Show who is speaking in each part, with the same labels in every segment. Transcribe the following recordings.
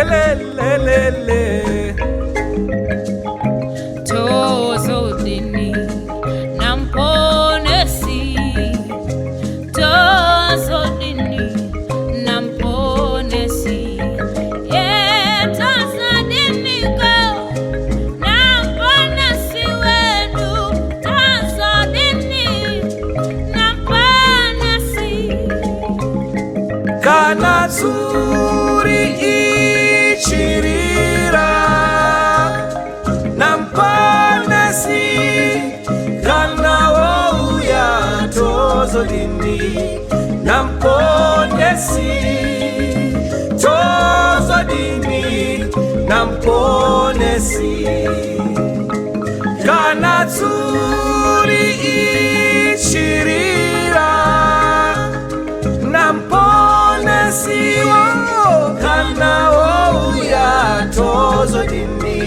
Speaker 1: Elelelele.
Speaker 2: Tozodini namponesi, tozodini namponesi, tozodini ko namponesi wedu, tozodini namponesi.
Speaker 1: Kana zuri ichirira namponesi, kana wouya tozodini namponesi, tozodini namponesi. Kana zuri ichirira namponesi, kana wouya tozodini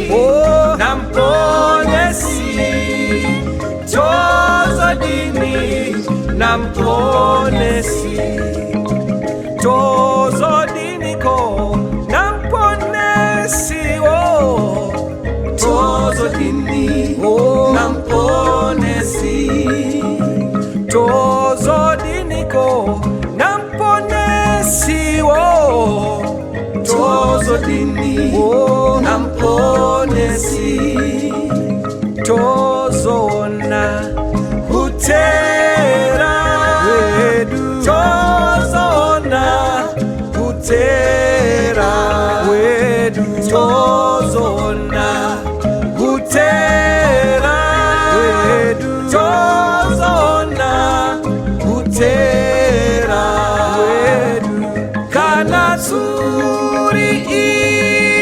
Speaker 1: namponesi, tozodini namponesi. Tozodini ko namponesi, tozodini namponesi, tozodini ko namponesi, tozodini namponesi. Tozona hutera wedu, tozona hutera wedu, tozona hutera wedu, tozona hutera wedu. Kana zuri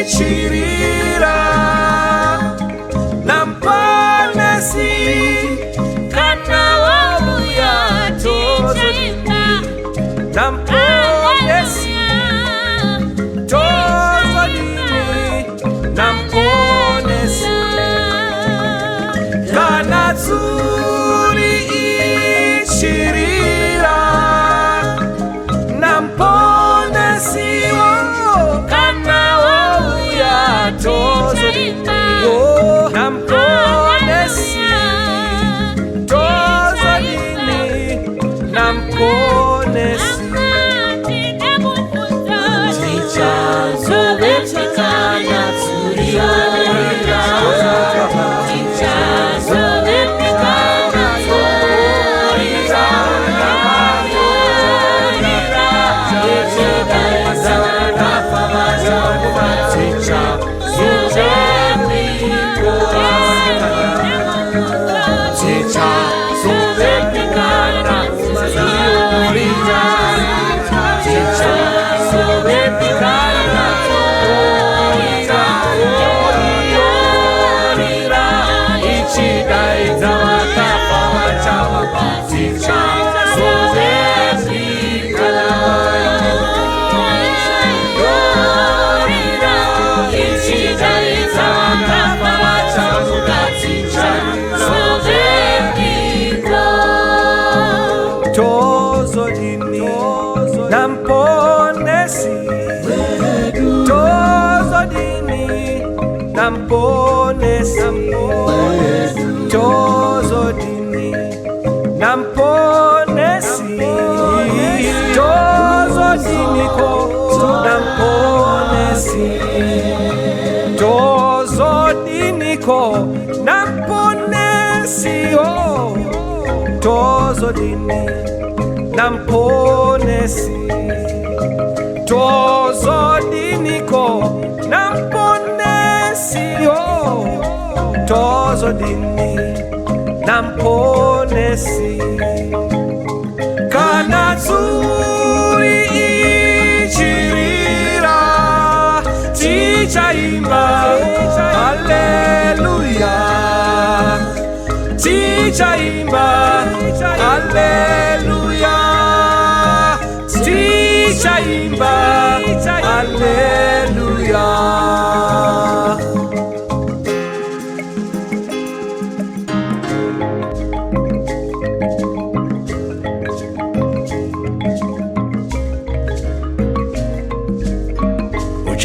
Speaker 1: ichirira namponesi, kana wouya tozodini namponesi, tozodini namponesi. Kana zuri ichirira namponesi, kana wouya tozodini namponesi, tozodini namponesi. Tozodini namponesi, tozodini namponesi, tozodini namponesi, tozodini ko namponesi, tozodini ko namponesi, tozodini namponesi, tozodini ko namponesi, tozodini namponesi. Kana zuri ichirira tichaimba haleluya, tichaimba haleluya, tichaimba haleluya.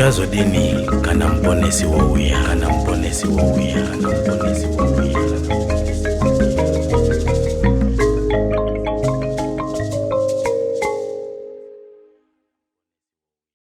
Speaker 3: Uchazo dini kana mponesi wouya, kana mponesi wouya, kana mponesi wouya.